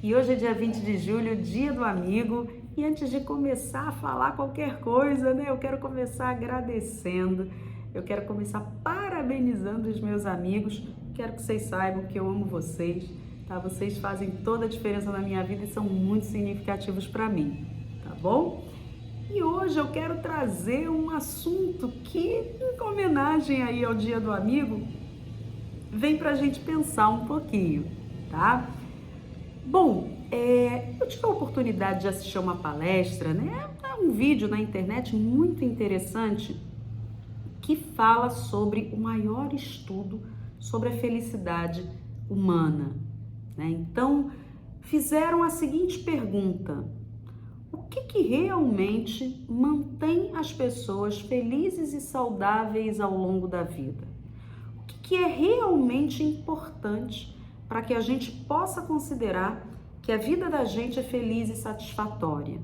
E hoje é dia 20 de julho, dia do amigo. E antes de começar a falar qualquer coisa, né, eu quero começar agradecendo, eu quero começar parabenizando os meus amigos. Quero que vocês saibam que eu amo vocês, tá? Vocês fazem toda a diferença na minha vida e são muito significativos para mim, tá bom? E hoje eu quero trazer um assunto que, em homenagem aí ao Dia do Amigo, vem pra gente pensar um pouquinho, tá? Bom, eu tive a oportunidade de assistir uma palestra, né? Um vídeo na internet muito interessante que fala sobre o maior estudo sobre a felicidade humana, né? Então, fizeram a seguinte pergunta: o que realmente mantém as pessoas felizes e saudáveis ao longo da vida? O que é realmente importante para que a gente possa considerar que a vida da gente é feliz e satisfatória?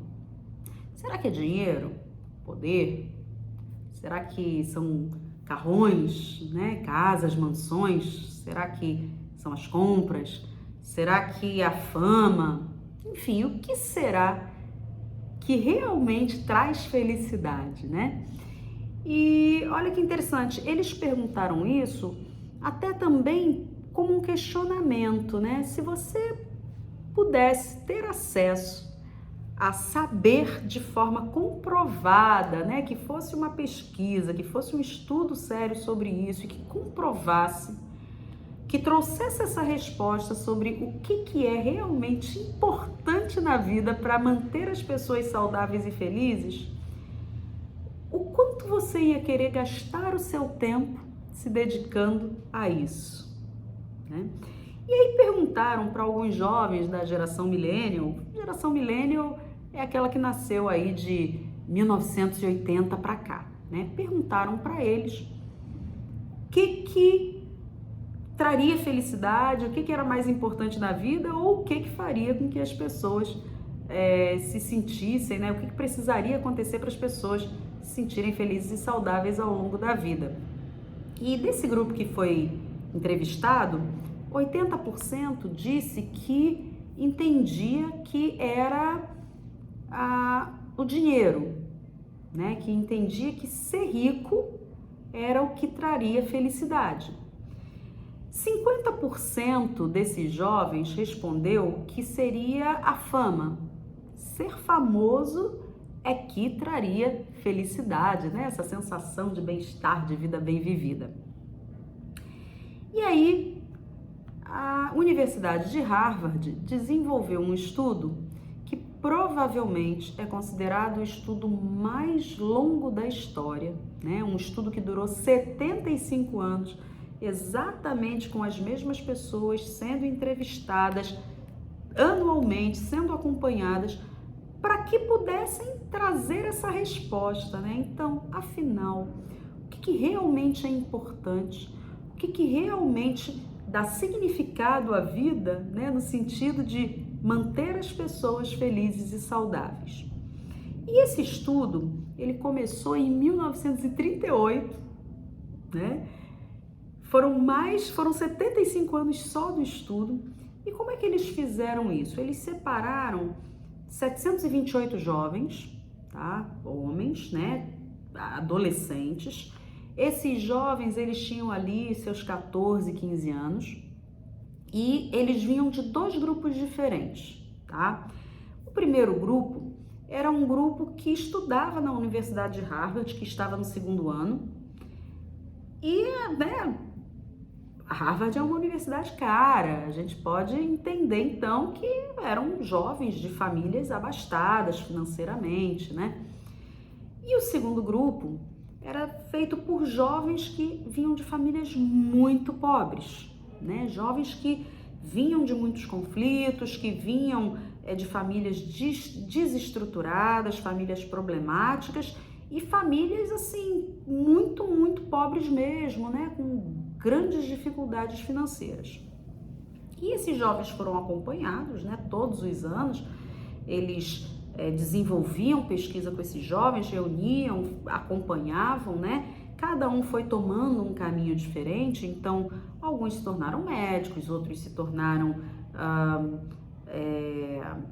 Será que é dinheiro? Poder? Será que são carrões, né? Casas, mansões? Será que são as compras? Será que a fama? Enfim, o que será que realmente traz felicidade, né? E olha que interessante, eles perguntaram isso até também como um questionamento, né? Se você pudesse ter acesso a saber de forma comprovada, né? Que fosse uma pesquisa, que fosse um estudo sério sobre isso e que comprovasse, que trouxesse essa resposta sobre o que é realmente importante na vida para manter as pessoas saudáveis e felizes, o quanto você ia querer gastar o seu tempo se dedicando a isso, né? E aí perguntaram para alguns jovens da geração millennial. Geração millennial é aquela que nasceu aí de 1980 para cá, né? Perguntaram para eles o que traria felicidade, o que era mais importante na vida ou o que faria com que as pessoas se sentissem, né? O que precisaria acontecer para as pessoas se sentirem felizes e saudáveis ao longo da vida. E desse grupo que foi entrevistado, 80% disse que entendia que era o dinheiro, né? Que entendia que ser rico era o que traria felicidade. 50% desses jovens respondeu que seria a fama. Ser famoso é que traria felicidade, né? Essa sensação de bem-estar, de vida bem vivida. E aí, a Universidade de Harvard desenvolveu um estudo que provavelmente é considerado o estudo mais longo da história, né? Um estudo que durou 75 anos, exatamente com as mesmas pessoas sendo entrevistadas anualmente, sendo acompanhadas, para que pudessem trazer essa resposta, né? Então, afinal, o que realmente é importante? O que realmente dá significado à vida, né? No sentido de manter as pessoas felizes e saudáveis. E esse estudo, ele começou em 1938, né? Foram 75 anos só do estudo. E como é que eles fizeram isso? Eles separaram 728 jovens, tá? Homens, né? Adolescentes. Esses jovens, eles tinham ali seus 14, 15 anos e eles vinham de dois grupos diferentes, tá? O primeiro grupo era um grupo que estudava na Universidade de Harvard, que estava no segundo ano e, né, a Harvard é uma universidade cara, a gente pode entender então que eram jovens de famílias abastadas financeiramente, né? E o segundo grupo era feito por jovens que vinham de famílias muito pobres, né? Jovens que vinham de muitos conflitos, que vinham de famílias desestruturadas, famílias problemáticas e famílias assim muito, muito pobres mesmo, né? Com grandes dificuldades financeiras. E esses jovens foram acompanhados, né? Todos os anos eles desenvolviam pesquisa com esses jovens, reuniam, acompanhavam, né? Cada um foi tomando um caminho diferente, então alguns se tornaram médicos, outros se tornaram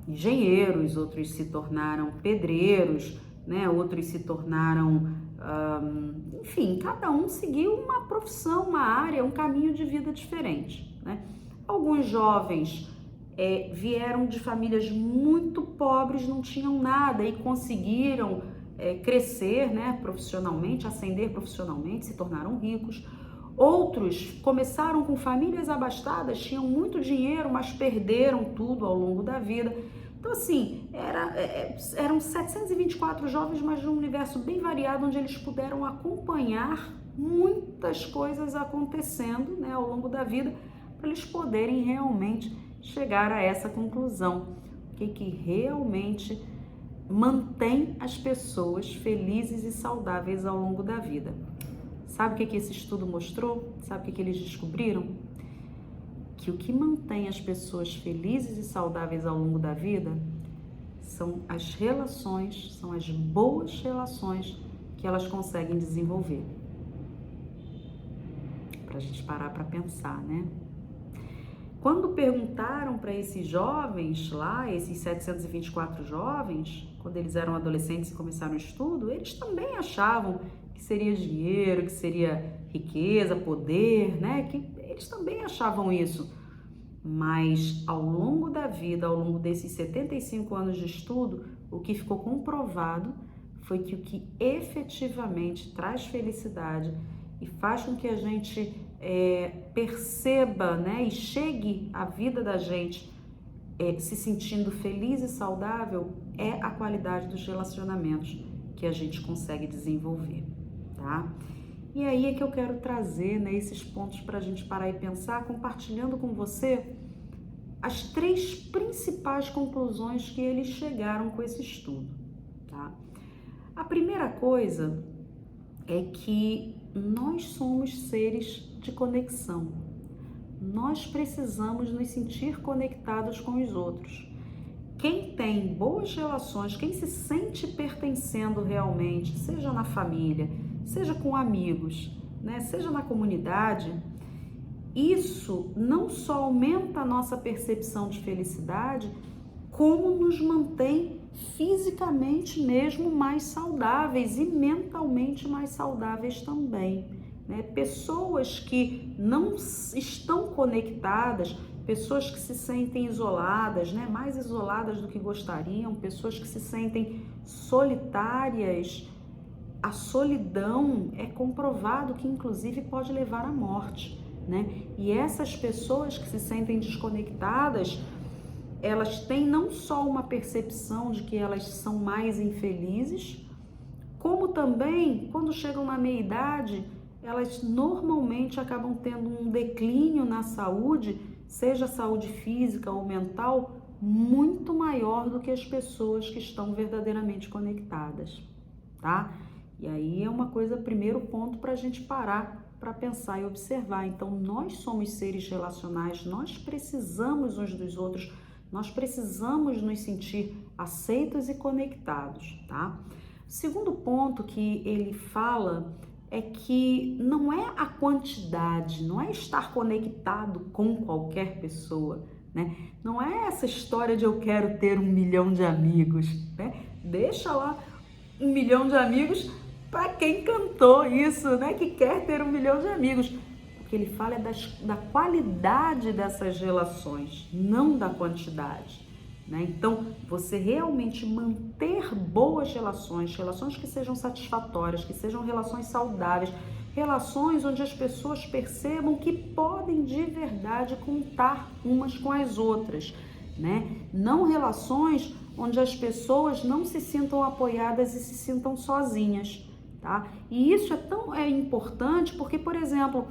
engenheiros, outros se tornaram pedreiros, né? Outros se tornaram, enfim, cada um seguiu uma profissão, uma área, um caminho de vida diferente, né? Alguns jovens vieram de famílias muito pobres, não tinham nada e conseguiram crescer, né, profissionalmente, ascender profissionalmente, se tornaram ricos. Outros começaram com famílias abastadas, tinham muito dinheiro, mas perderam tudo ao longo da vida. Então, assim, eram 724 jovens, mas de um universo bem variado, onde eles puderam acompanhar muitas coisas acontecendo, né, ao longo da vida, para eles poderem realmente chegar a essa conclusão. O que realmente mantém as pessoas felizes e saudáveis ao longo da vida? Sabe o que esse estudo mostrou? Sabe o que eles descobriram? Que o que mantém as pessoas felizes e saudáveis ao longo da vida são as relações, são as boas relações que elas conseguem desenvolver. Para a gente parar para pensar, né? Quando perguntaram para esses jovens lá, esses 724 jovens, quando eles eram adolescentes e começaram o estudo, eles também achavam que seria dinheiro, que seria riqueza, poder, né? Que eles também achavam isso. Mas ao longo da vida, ao longo desses 75 anos de estudo, o que ficou comprovado foi que o que efetivamente traz felicidade e faz com que a gente perceba, né, e chegue à vida da gente se sentindo feliz e saudável é a qualidade dos relacionamentos que a gente consegue desenvolver, tá? E aí é que eu quero trazer, né, esses pontos para a gente parar e pensar, compartilhando com você as 3 principais conclusões que eles chegaram com esse estudo, tá? A primeira coisa é que nós somos seres de conexão. Nós precisamos nos sentir conectados com os outros. Quem tem boas relações, quem se sente pertencendo realmente, seja na família, seja com amigos, né, seja na comunidade, isso não só aumenta a nossa percepção de felicidade, como nos mantém fisicamente mesmo mais saudáveis e mentalmente mais saudáveis também, né? Pessoas que não estão conectadas, pessoas que se sentem isoladas, né? Mais isoladas do que gostariam, pessoas que se sentem solitárias. A solidão é comprovado que inclusive pode levar à morte, né? E essas pessoas que se sentem desconectadas, elas têm não só uma percepção de que elas são mais infelizes, como também, quando chegam na meia-idade, elas normalmente acabam tendo um declínio na saúde, seja saúde física ou mental, muito maior do que as pessoas que estão verdadeiramente conectadas, tá? E aí é uma coisa, primeiro ponto para a gente parar para pensar e observar. Então, nós somos seres relacionais, nós precisamos uns dos outros, nós precisamos nos sentir aceitos e conectados, tá? O segundo ponto que ele fala é que não é a quantidade, não é estar conectado com qualquer pessoa, né? Não é essa história de eu quero ter 1 milhão de amigos, né? Deixa lá 1 milhão de amigos para quem cantou isso, né? Que quer ter 1 milhão de amigos. O que ele fala é da qualidade dessas relações, não da quantidade, né? Então, você realmente manter boas relações, relações que sejam satisfatórias, que sejam relações saudáveis, relações onde as pessoas percebam que podem de verdade contar umas com as outras, né? Não relações onde as pessoas não se sintam apoiadas e se sintam sozinhas, tá? E isso é tão importante porque, por exemplo,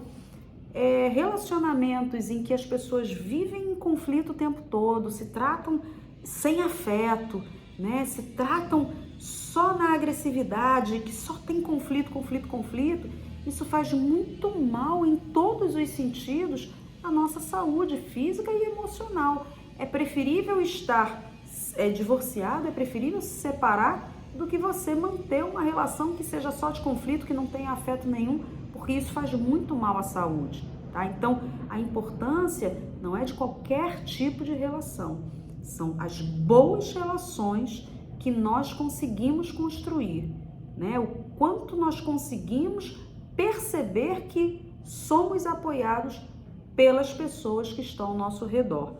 relacionamentos em que as pessoas vivem em conflito o tempo todo, se tratam sem afeto, né? Se tratam só na agressividade, que só tem conflito, isso faz muito mal em todos os sentidos à nossa saúde física e emocional. É preferível estar divorciado, é preferível se separar do que você manter uma relação que seja só de conflito, que não tenha afeto nenhum, porque isso faz muito mal à saúde, tá? Então, a importância não é de qualquer tipo de relação. São as boas relações que nós conseguimos construir, né? O quanto nós conseguimos perceber que somos apoiados pelas pessoas que estão ao nosso redor.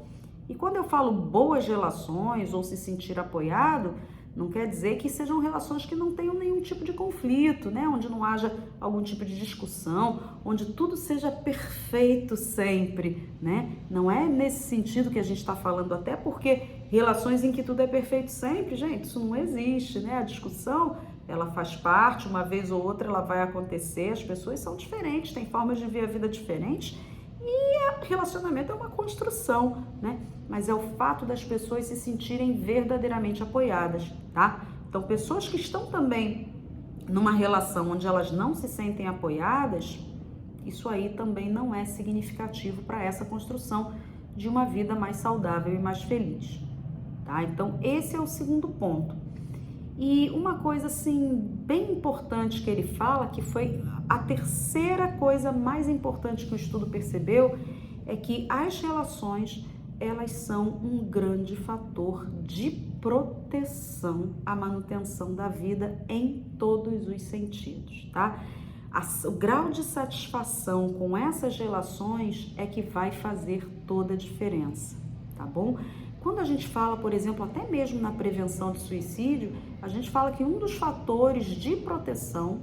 E quando eu falo boas relações ou se sentir apoiado, não quer dizer que sejam relações que não tenham nenhum tipo de conflito, né? Onde não haja algum tipo de discussão, onde tudo seja perfeito sempre, né? Não é nesse sentido que a gente está falando, até porque relações em que tudo é perfeito sempre, gente, isso não existe, né? A discussão, ela faz parte, uma vez ou outra ela vai acontecer, as pessoas são diferentes, têm formas de ver a vida diferentes e relacionamento é uma construção, né? Mas é o fato das pessoas se sentirem verdadeiramente apoiadas, tá? Então, pessoas que estão também numa relação onde elas não se sentem apoiadas, isso aí também não é significativo para essa construção de uma vida mais saudável e mais feliz, tá? Então, esse é o segundo ponto. E uma coisa, assim, bem importante que ele fala, que foi a terceira coisa mais importante que o estudo percebeu, é que as relações, elas são um grande fator de proteção à manutenção da vida em todos os sentidos, tá? O grau de satisfação com essas relações é que vai fazer toda a diferença, tá bom? Quando a gente fala, por exemplo, até mesmo na prevenção de suicídio, a gente fala que um dos fatores de proteção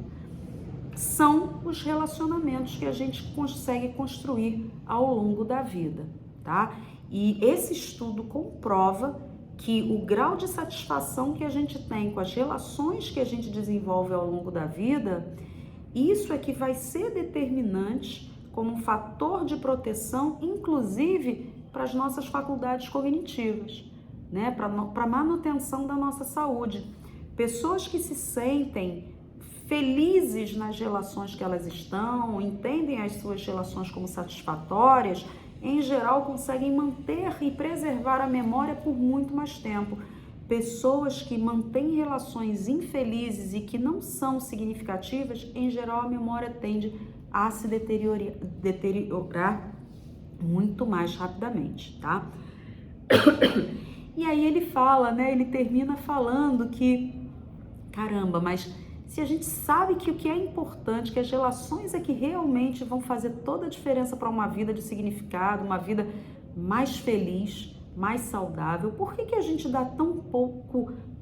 são os relacionamentos que a gente consegue construir ao longo da vida, tá? E esse estudo comprova que o grau de satisfação que a gente tem com as relações que a gente desenvolve ao longo da vida, isso é que vai ser determinante como um fator de proteção, inclusive para as nossas faculdades cognitivas, né? Para a manutenção da nossa saúde. Pessoas que se sentem felizes nas relações que elas estão, entendem as suas relações como satisfatórias, em geral conseguem manter e preservar a memória por muito mais tempo. Pessoas que mantêm relações infelizes e que não são significativas, em geral a memória tende a se deteriorar muito mais rapidamente, tá? E aí ele fala, né? Ele termina falando que, caramba, mas se a gente sabe que o que é importante, que as relações é que realmente vão fazer toda a diferença para uma vida de significado, uma vida mais feliz, mais saudável, por que a gente dá tão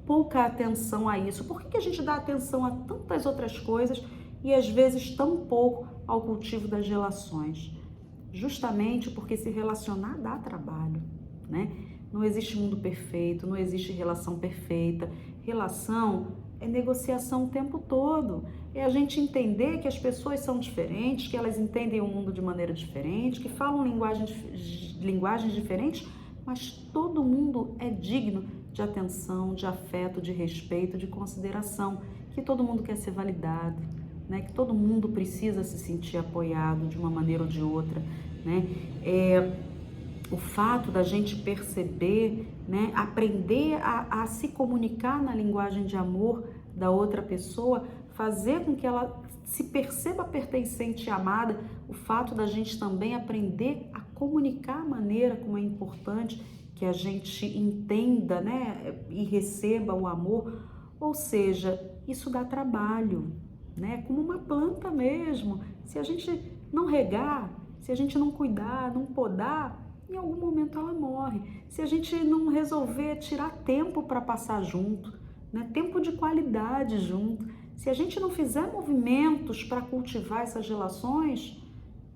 pouca atenção a isso? Por que a gente dá atenção a tantas outras coisas e às vezes tão pouco ao cultivo das relações? Justamente porque se relacionar dá trabalho, né? Não existe mundo perfeito, não existe relação perfeita. Relação é negociação o tempo todo. É a gente entender que as pessoas são diferentes, que elas entendem o mundo de maneira diferente, que falam linguagens diferentes, mas todo mundo é digno de atenção, de afeto, de respeito, de consideração, que todo mundo quer ser validado, né? Que todo mundo precisa se sentir apoiado de uma maneira ou de outra, né? O fato da gente perceber, né, aprender a se comunicar na linguagem de amor da outra pessoa, fazer com que ela se perceba pertencente e amada, o fato da gente também aprender a comunicar a maneira como é importante que a gente entenda, né, e receba o amor, ou seja, isso dá trabalho, né, como uma planta mesmo. Se a gente não regar, se a gente não cuidar, não podar, em algum momento ela morre. Se a gente não resolver tirar tempo para passar junto, né? Tempo de qualidade junto, se a gente não fizer movimentos para cultivar essas relações,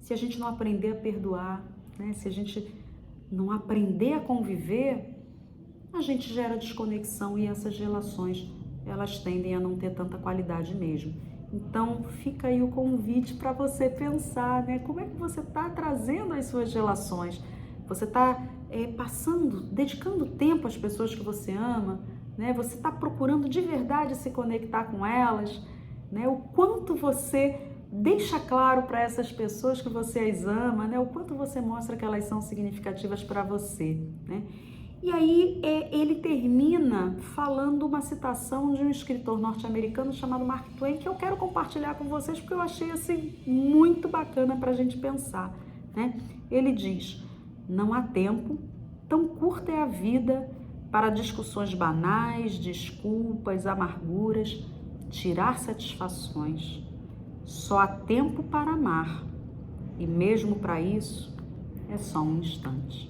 se a gente não aprender a perdoar, né? Se a gente não aprender a conviver, a gente gera desconexão e essas relações, elas tendem a não ter tanta qualidade mesmo. Então, fica aí o convite para você pensar, né? Como é que você está trazendo as suas relações? Você está dedicando tempo às pessoas que você ama, né? Você está procurando de verdade se conectar com elas, né? O quanto você deixa claro para essas pessoas que você as ama, né? O quanto você mostra que elas são significativas para você, né? E aí ele termina falando uma citação de um escritor norte-americano chamado Mark Twain, que eu quero compartilhar com vocês porque eu achei assim muito bacana para a gente pensar, né? Ele diz: não há tempo Tão curta é a vida para discussões banais, desculpas, amarguras, tirar satisfações. Só há tempo para amar, e mesmo para isso é só um instante.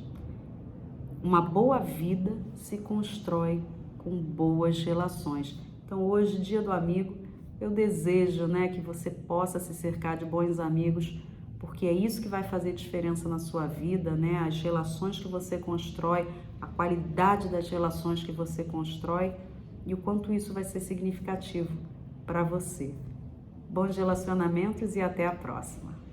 Uma boa vida se constrói com boas relações. Então hoje, dia do amigo, eu desejo, que você possa se cercar de bons amigos, porque é isso que vai fazer diferença na sua vida, As relações que você constrói, a qualidade das relações que você constrói e o quanto isso vai ser significativo para você. Bons relacionamentos e até a próxima!